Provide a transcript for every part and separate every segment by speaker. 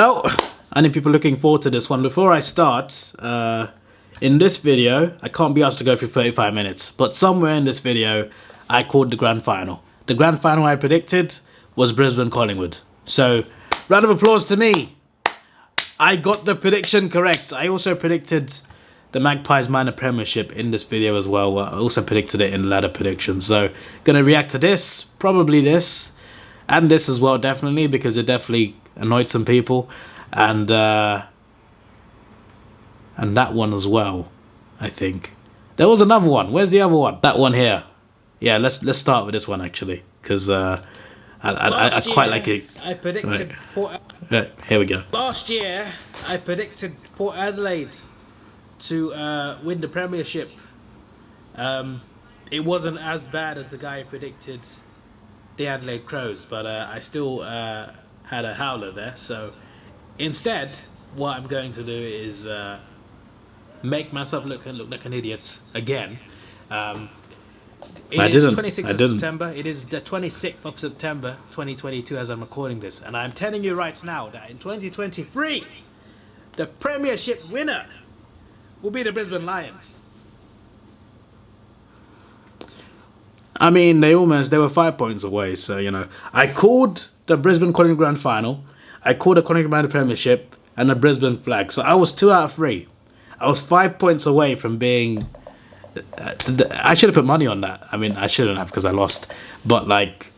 Speaker 1: Well, any people looking forward to this one? Before I start, in this video, I can't be asked to go through 35 minutes, but somewhere in this video, I called the grand final. The grand final I predicted was Brisbane Collingwood. So, round of applause to me. I got the prediction correct. I also predicted the Magpies minor premiership in this video as well. I also predicted it in ladder predictions. So, gonna react to this, probably this, and this as well, definitely, because it definitely annoyed some people, and that one as well. I think there was another one. Where's the other one? That one here. Yeah, let's start with this one actually, because I quite like it.
Speaker 2: I predicted
Speaker 1: right. Right, here we go.
Speaker 2: Last year, I predicted Port Adelaide to win the premiership. It wasn't as bad as the guy who predicted the Adelaide Crows, but I still had a howler there. So instead, what I'm going to do is make myself look like an idiot again. It is 26th of September. It is the 26th of September 2022 as I'm recording this, and I'm telling you right now that in 2023 the premiership winner will be the Brisbane Lions.
Speaker 1: I mean, they were 5 points away, so you know. I called the Brisbane Collingwood Grand Final, I called the Collingwood Minor Premiership, and the Brisbane Flag. So I was 2 out of 3. I was 5 points away from being. I should have put money on that. I mean, I shouldn't have because I lost. But like,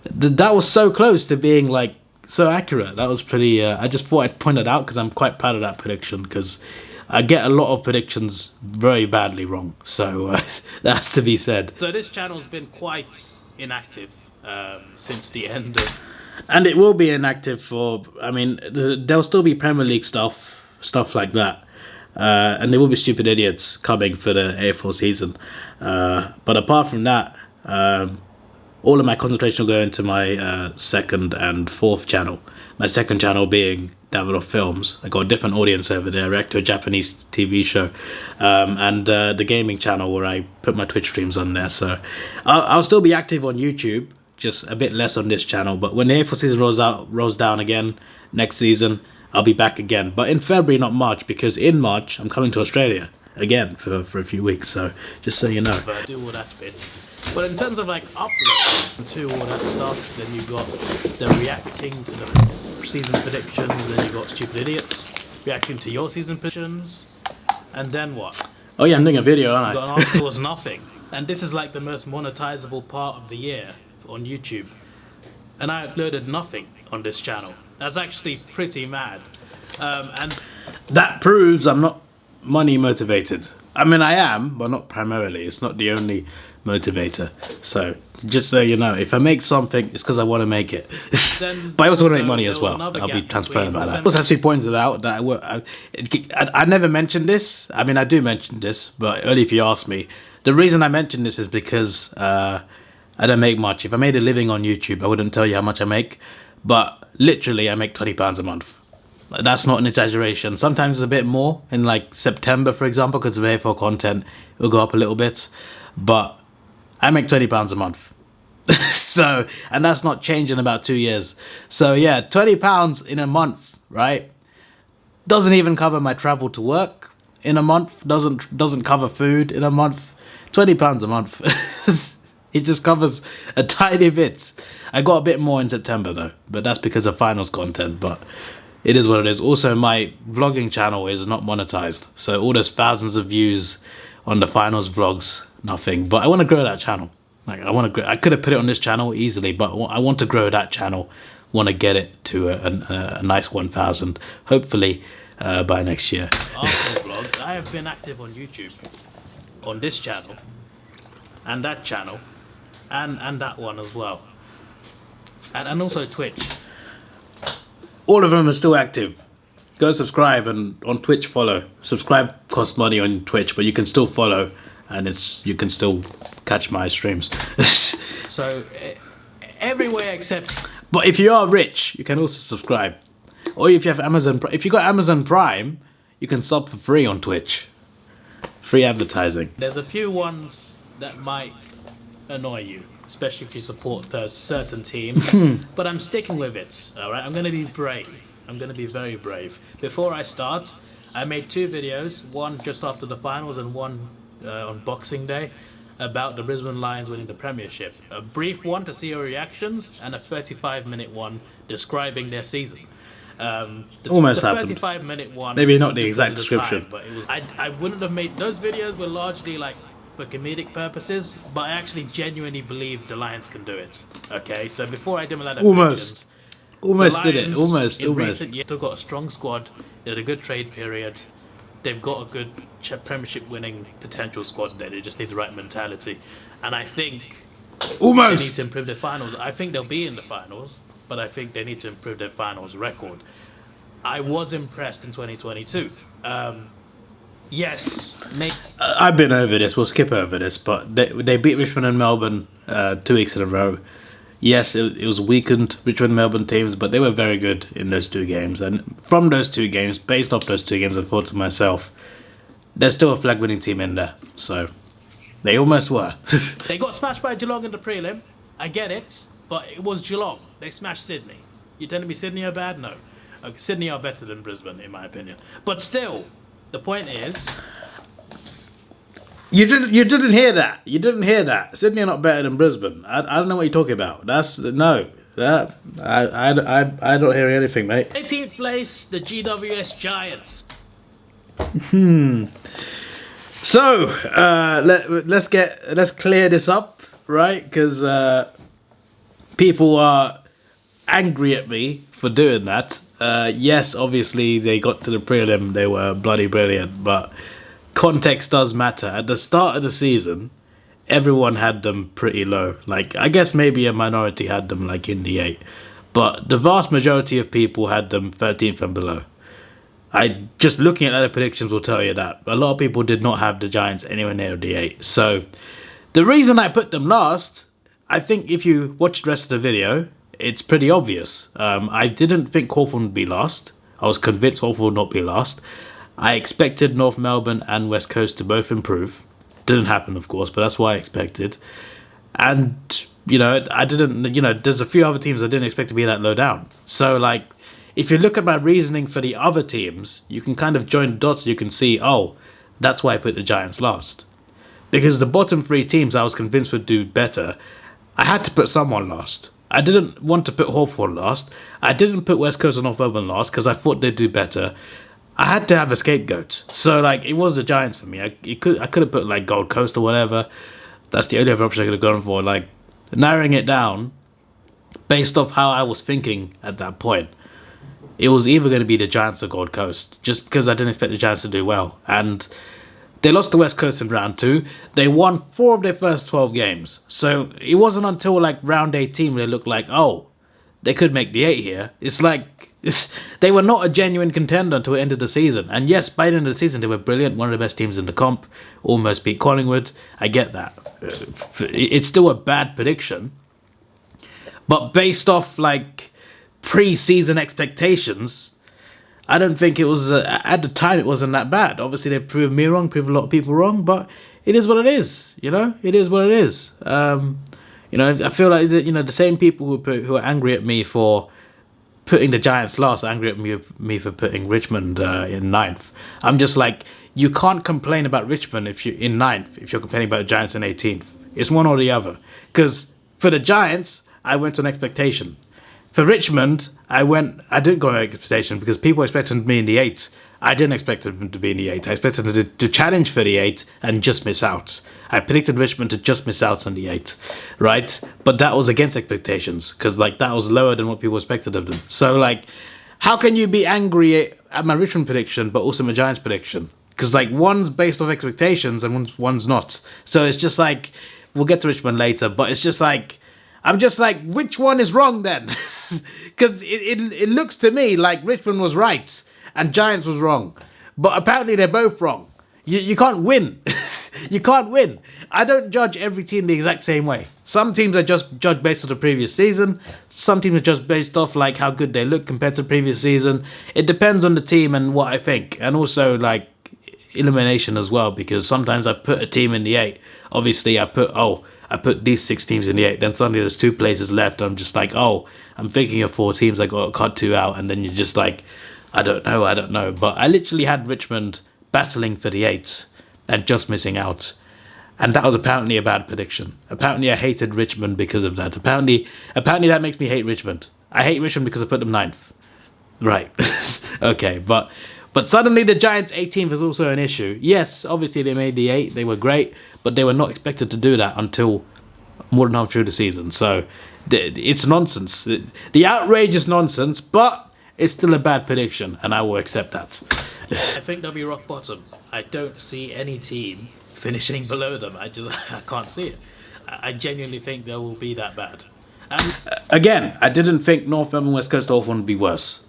Speaker 1: that was so close to being like so accurate. That was pretty. I just thought I'd point it out because I'm quite proud of that prediction, because I get a lot of predictions very badly wrong. So that has to be said.
Speaker 2: So this channel's been quite inactive since the end of.
Speaker 1: And it will be inactive for. I mean, there'll still be Premier League stuff like that. And there will be stupid idiots coming for the AFL season. But apart from that, all of my concentration will go into my second and fourth channel. My second channel being Davidoff Films. I got a different audience over there. I react to a Japanese TV show. And the gaming channel where I put my Twitch streams on there. So I'll still be active on YouTube, just a bit less on this channel. But when the AFL season rolls down again next season, I'll be back again, but in February, not March, because in March I'm coming to Australia again for a few weeks. So just so you know.
Speaker 2: Do all that bit. But in terms of like uploads to all that stuff, then you got the reacting to the season predictions, then you got stupid idiots reacting to your season predictions, and then what?
Speaker 1: Oh yeah, I'm doing a video, aren't I?
Speaker 2: It was nothing, and this is like the most monetizable part of the year on YouTube, and I uploaded nothing on this channel. That's actually pretty mad. And
Speaker 1: that proves I'm not money motivated. I mean, I am, but not primarily. It's not the only motivator. So, just so you know, if I make something, it's because I want to make it. But I also want to make money as well. I'll be transparent about that. It also has to be pointed out that I never mentioned this. I mean, I do mention this, but only if you ask me. The reason I mention this is because I don't make much. If I made a living on YouTube, I wouldn't tell you how much I make. But literally, I make £20 a month. That's not an exaggeration. Sometimes it's a bit more. In like September, for example, because of AFL content, it'll go up a little bit. But I make £20 a month. So, and that's not changed in about 2 years. So yeah, £20 in a month, right? Doesn't even cover my travel to work in a month. Doesn't cover food in a month. £20 a month. It just covers a tiny bit. I got a bit more in September though, but that's because of finals content, but it is what it is. Also, my vlogging channel is not monetized, so all those thousands of views on the finals vlogs, nothing. But I want to grow that channel. Like I could have put it on this channel easily, but I want to grow that channel. Want to get it to a nice 1,000, hopefully by next year.
Speaker 2: After vlogs, I have been active on YouTube, on this channel, and that channel. And that one as well, and also Twitch.
Speaker 1: All of them are still active. Go subscribe, and on Twitch follow. Subscribe costs money on Twitch, but you can still follow, and you can still catch my streams.
Speaker 2: So everywhere except.
Speaker 1: But if you are rich, you can also subscribe, or if you have Amazon. If you got Amazon Prime, you can sub for free on Twitch. Free advertising.
Speaker 2: There's a few ones that might annoy you, especially if you support a certain team. But I'm sticking with it. All right, I'm going to be brave. I'm going to be very brave. Before I start, I made 2 videos, one just after the finals and one on Boxing Day, about the Brisbane Lions winning the premiership. A brief one to see your reactions, and a 35-minute one describing their season.
Speaker 1: Almost
Speaker 2: the
Speaker 1: happened.
Speaker 2: 35-minute one.
Speaker 1: Maybe not the
Speaker 2: just
Speaker 1: exact
Speaker 2: because of
Speaker 1: description.
Speaker 2: time, but it was. I wouldn't have made those videos. Were largely like for comedic purposes, but I actually genuinely believe the Lions can do it. Okay, so before I did my predictions,
Speaker 1: Almost
Speaker 2: the
Speaker 1: did it.
Speaker 2: Lions in
Speaker 1: Almost.
Speaker 2: recent years, still got a strong squad. They had a good trade period. They've got a good premiership winning potential squad there. They just need the right mentality, and I think they need
Speaker 1: Almost.
Speaker 2: to improve their finals. I think they'll be in the finals, but I think they need to improve their finals record. I was impressed in 2022. Yes,
Speaker 1: I've been over this. We'll skip over this, but they beat Richmond and Melbourne 2 weeks in a row. Yes, it was weakened Richmond and Melbourne teams, but they were very good in those 2 games. And from those 2 games, based off those 2 games, I thought to myself, there's still a flag-winning team in there. So they almost were.
Speaker 2: they got smashed by Geelong in the prelim. I get it, but it was Geelong. They smashed Sydney. You telling me Sydney are bad? No. Okay, Sydney are better than Brisbane, in my opinion. But still, the point is...
Speaker 1: You didn't hear that. You didn't hear that. Sydney are not better than Brisbane. I don't know what you're talking about. No. I don't hear anything, mate.
Speaker 2: 18th place, the GWS Giants.
Speaker 1: So let's clear this up, right? Because people are angry at me for doing that. Yes, obviously they got to the prelim. They were bloody brilliant, but context does matter. At the start of the season, everyone had them pretty low. Like, I guess maybe a minority had them like in the 8, but the vast majority of people had them 13th and below. Just looking at other predictions will tell you that a lot of people did not have the Giants anywhere near the 8. So the reason I put them last, I think if you watch the rest of the video, it's pretty obvious. I didn't think Hawthorn would be last. I was convinced Hawthorn would not be last. I expected North Melbourne and West Coast to both improve. Didn't happen, of course, but that's what I expected. And, I didn't, there's a few other teams I didn't expect to be that low down. So, like, if you look at my reasoning for the other teams, you can kind of join the dots. You can see, oh, that's why I put the Giants last. Because the bottom 3 teams I was convinced would do better, I had to put someone last. I didn't want to put Hawthorn last. I didn't put West Coast or North Melbourne last because I thought they'd do better. I had to have a scapegoat. So, like, it was the Giants for me. I could have put, like, Gold Coast or whatever. That's the only other option I could have gone for. Like, narrowing it down, based off how I was thinking at that point, it was either going to be the Giants or Gold Coast, just because I didn't expect the Giants to do well. And they lost to West Coast in round 2. They won 4 of their first 12 games. So it wasn't until like round 18 where they looked like, oh, they could make the 8 here. It's like, they were not a genuine contender until the end of the season. And yes, by the end of the season, they were brilliant. One of the best teams in the comp. Almost beat Collingwood. I get that. It's still a bad prediction. But based off like pre-season expectations, I don't think it was, at the time it wasn't that bad. Obviously they proved me wrong, proved a lot of people wrong, but it is what it is, it is what it is. I feel like, the same people who are angry at me for putting the Giants last are angry at me for putting Richmond in 9th. I'm just like, you can't complain about Richmond if you're in 9th, if you're complaining about the Giants in 18th. It's one or the other. Because for the Giants, I went on expectation. For Richmond, I didn't go on expectation because people expected me in the 8. I didn't expect them to be in the 8. I expected them to challenge for the 8 and just miss out. I predicted Richmond to just miss out on the 8, right? But that was against expectations because that was lower than what people expected of them. So how can you be angry at my Richmond prediction but also my Giants prediction? Because one's based off expectations and one's not. So it's just we'll get to Richmond later, but it's just I'm just which one is wrong then? Because it looks to me like Richmond was right and Giants was wrong. But apparently they're both wrong. You can't win. You can't win. I don't judge every team the exact same way. Some teams are just judged based on the previous season. Some teams are just based off how good they look compared to the previous season. It depends on the team and what I think. And also elimination as well, because sometimes I put a team in the 8. Obviously I I put these 6 teams in the 8. Then suddenly there's 2 places left. I'm just like, oh, I'm thinking of 4 teams. I got cut 2 out, and then you're just like, I don't know. But I literally had Richmond battling for the 8 and just missing out. And that was apparently a bad prediction. Apparently I hated Richmond because of that. Apparently that makes me hate Richmond. I hate Richmond because I put them 9th. Right. Okay, but suddenly the Giants 18th is also an issue. Yes, obviously they made the 8. They were great, but they were not expected to do that until more than half through the season. So it's nonsense. The outrage is nonsense, but it's still a bad prediction, and I will accept that.
Speaker 2: I think they'll be rock bottom. I don't see any team finishing below them. I can't see it. I genuinely think they will be that bad.
Speaker 1: Again, I didn't think North Melbourne West Coast Hawthorn would be worse.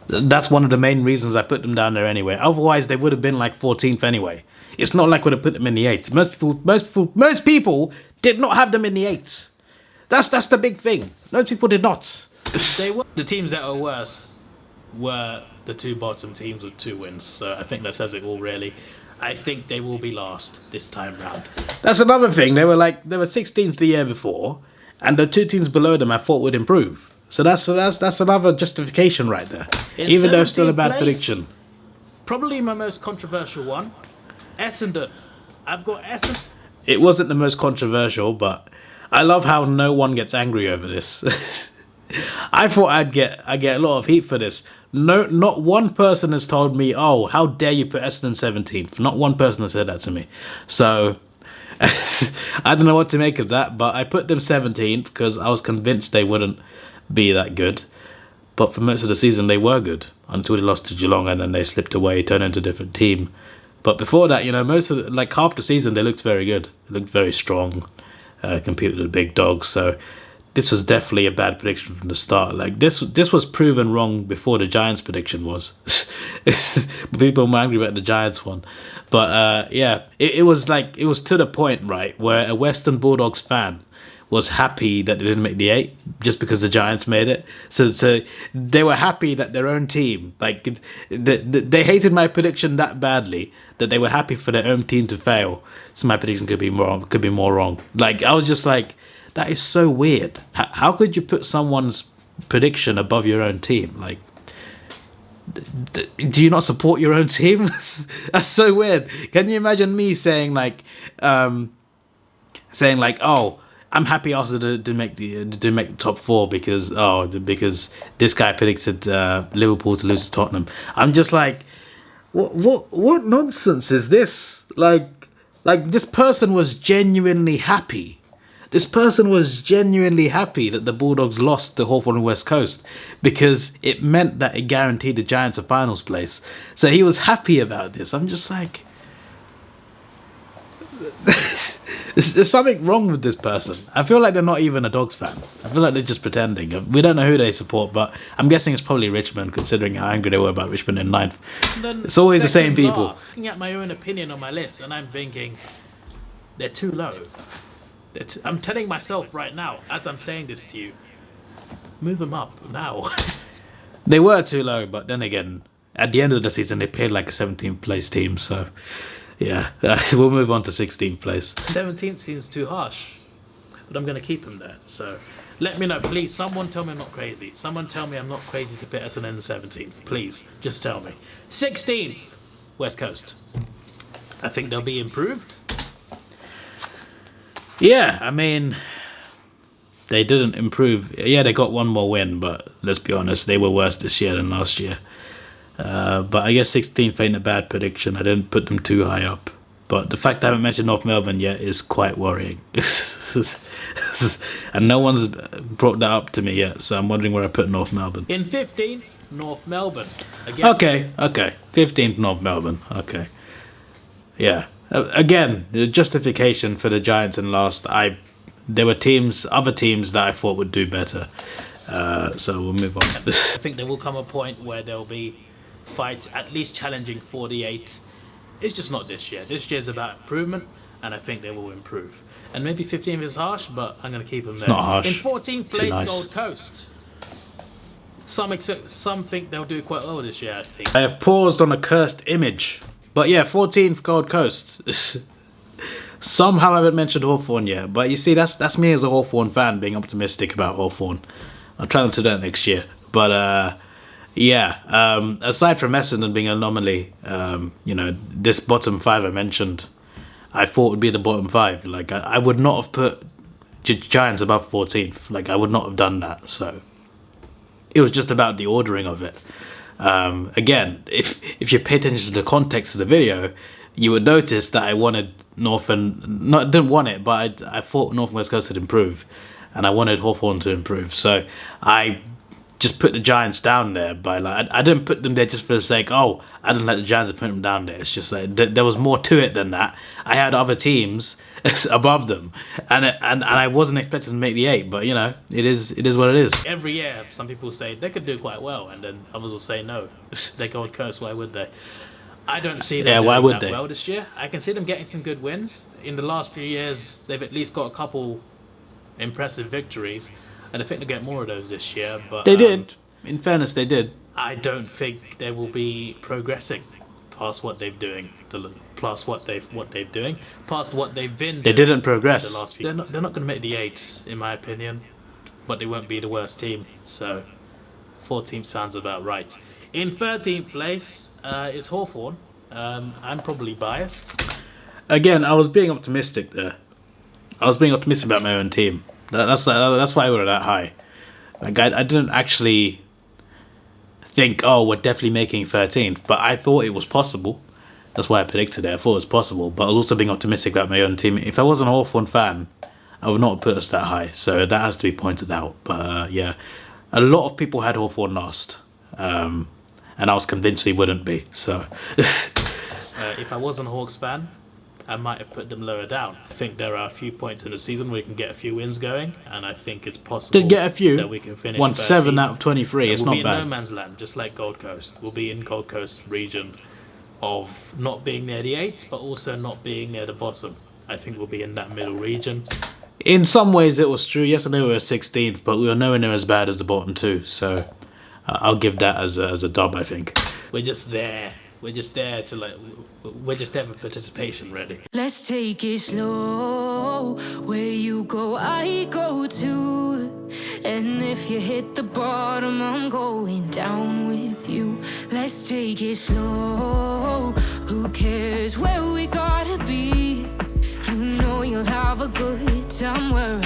Speaker 1: That's one of the main reasons I put them down there anyway. Otherwise, they would have been like 14th anyway. It's not like we'd have put them in the 8. Most people did not have them in the 8. That's the big thing. Most people did not.
Speaker 2: The teams that are worse were the 2 bottom teams with 2 wins. So I think that says it all, really. I think they will be last this time round.
Speaker 1: That's another thing. They were 16th the year before, and the 2 teams below them I thought would improve. So that's another justification right there. Even though it's still a bad prediction.
Speaker 2: Probably my most controversial one, Essendon. I've got Essendon.
Speaker 1: It wasn't the most controversial, but I love how no one gets angry over this. I thought I'd get a lot of heat for this. No, not one person has told me, oh, how dare you put Essendon 17th. Not one person has said that to me. So I don't know what to make of that, but I put them 17th because I was convinced they wouldn't be that good. But for most of the season they were good until they lost to Geelong, and then they slipped away, turned into a different team. But before that, half the season they looked very good. They looked very strong, competed with the big dogs. So this was definitely a bad prediction from the start. Like this was proven wrong before the Giants prediction was. People were angry about the Giants one, but it was to the point, right, where a Western Bulldogs fan was happy that they didn't make the 8 just because the Giants made it. So they were happy that their own team, they hated my prediction that badly that they were happy for their own team to fail. So my prediction could be more wrong. Like I was just like, that is so weird. How could you put someone's prediction above your own team? Like, do you not support your own team? That's so weird. Can you imagine me saying oh, I'm happy Arsenal didn't make the top 4 because this guy predicted Liverpool to lose to Tottenham. I'm just like, what nonsense is this? Like this person was genuinely happy. This person was genuinely happy that the Bulldogs lost to Hawthorn and West Coast because it meant that it guaranteed the Giants a finals place. So he was happy about this. I'm just like, there's something wrong with this person. I feel like they're not even a Dogs fan. I feel like they're just pretending. We don't know who they support, but I'm guessing it's probably Richmond, considering how angry they were about Richmond in 9th. It's always the same people.
Speaker 2: Looking at my own opinion on my list, and I'm thinking, they're too low. I'm telling myself right now, as I'm saying this to you, move them up now.
Speaker 1: They were too low, but then again, at the end of the season, they played like a 17th place team, so yeah, we'll move on to 16th place.
Speaker 2: 17th seems too harsh, but I'm going to keep them there. So let me know, please. Someone tell me I'm not crazy. Someone tell me I'm not crazy to put Essendon in the 17th. Please, just tell me. 16th, West Coast. I think they'll be improved.
Speaker 1: Yeah, I mean, they didn't improve. Yeah, they got one more win, but let's be honest, they were worse this year than last year. But I guess 16th ain't a bad prediction. I didn't put them too high up. But the fact I haven't mentioned North Melbourne yet is quite worrying. And no one's brought that up to me yet, so I'm wondering where I put North Melbourne.
Speaker 2: In 15th, North Melbourne. Again.
Speaker 1: Okay. 15th, North Melbourne. Okay. Yeah. Again, the justification for the Giants in last, there were other teams that I thought would do better. So we'll move on.
Speaker 2: I think there will come a point where there'll be fights at least challenging 48. It's just not this year. This year's about improvement, and I think they will improve. And maybe 15th is harsh, but I'm going to keep them there.
Speaker 1: It's not harsh.
Speaker 2: In 14th place,
Speaker 1: nice.
Speaker 2: Gold Coast. Some think they'll do quite well this year, I think.
Speaker 1: I have paused on a cursed image. But yeah, 14th Gold Coast. Somehow I haven't mentioned Hawthorn yet, but you see, that's me as a Hawthorn fan being optimistic about Hawthorn. I'll try not to do that next year. But aside from Essendon being an anomaly, this bottom 5 I mentioned, I thought would be the bottom 5. Like I would not have put Giants above 14th. Like I would not have done that. So it was just about the ordering of it. Again, if you pay attention to the context of the video, you would notice that I wanted didn't want it, but I thought North and West Coast would improve, and I wanted Hawthorn to improve. So I just put the Giants down there by I didn't put them there just for the sake. Oh, I didn't let the Giants put them down there. It's just like there was more to it than that. I had other teams above them, and I wasn't expecting to make the 8. But it is what it is.
Speaker 2: Every year, some people say they could do quite well, and then others will say no. They Gold Coast. Why would they? I don't see them doing that well this year. I can see them getting some good wins. In the last few years, they've at least got a couple impressive victories, and I think they'll get more of those this year. But
Speaker 1: they did. In fairness, they did.
Speaker 2: I don't think they will be progressing past what they've doing, past what they've been doing.
Speaker 1: They didn't progress.
Speaker 2: The last few. They're not going to make the 8, in my opinion, but they won't be the worst team. So 14th sounds about right. In 13th place is Hawthorn. I'm probably biased.
Speaker 1: Again, I was being optimistic there. I was being optimistic about my own team. That's why we were that high. Like I didn't actually think, oh, we're definitely making 13th, but I thought it was possible. That's why I predicted it. I thought it was possible, but I was also being optimistic about my own team. If I wasn't a Hawthorn fan, I would not have put us that high. So that has to be pointed out. But a lot of people had Hawthorn last. And I was convinced we wouldn't be. So,
Speaker 2: if I wasn't a Hawks fan, I might have put them lower down. I think there are a few points in the season where we can get a few wins going, and I think it's possible that we can finish.
Speaker 1: Won 7 out of 23. It's not bad.
Speaker 2: We'll be in no man's land, just like Gold Coast. We'll be in Gold Coast region of not being near the 8, but also not being near the bottom. I think we'll be in that middle region.
Speaker 1: In some ways, it was true. Yesterday we were 16th, but we were nowhere near as bad as the bottom 2. So I'll give that as a dub, I think.
Speaker 2: We're just there. We're just there we're just there for participation, really.
Speaker 3: Let's take it slow. Where you go, I go too. And if you hit the bottom, I'm going down with you. Let's take it slow. Who cares where we gotta be? You know you'll have a good time wherever